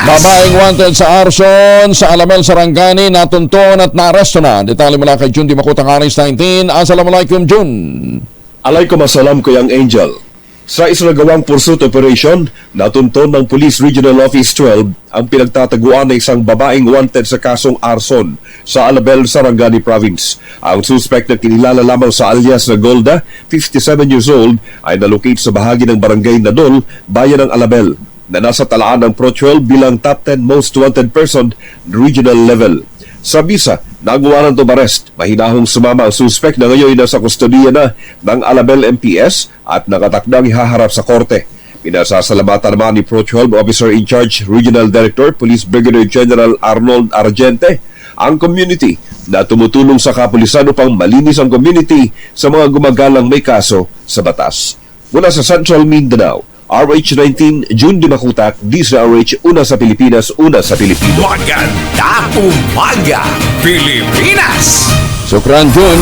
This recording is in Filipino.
Babaeng wanted sa arson sa Alamel, Sarangani, natunton at naaresto na. Detalye mula kay Jun Di Makutang, Aris 19. Assalamualaikum, Jun. Alaykum assalam, Kuyang Angel. Sa isinagawang pursuit operation, natunton ng Police Regional Office 12 ang pinagtataguan ng isang babaeng wanted sa kasong arson sa Alabel, Sarangani Province. Ang suspect na kinilala lamang sa alias na Golda, 57 years old, ay nalocate sa bahagi ng barangay Nadol, bayan ng Alabel, na nasa talaan ng Pro 12 bilang top 10 most wanted person regional level. Sa bisa, nagawaran to arrest. Mahinahong sumama ang suspect na ngayon nasa kustodiya na ng Alabel MPS at nakatakdang ihaharap sa korte. Pinasasalamatan naman ni Pro 12 Officer in Charge Regional Director Police Brigadier General Arnold Argente ang community na tumutulong sa kapulisan upang malinis ang community sa mga gumagalang may kaso sa batas. Mula sa Central Mindanao, RH19, Jun Di Makutak, DZRH, una sa Pilipinas, una sa Pilipino. Maganda umaga, Pilipinas! Sukran, Jun.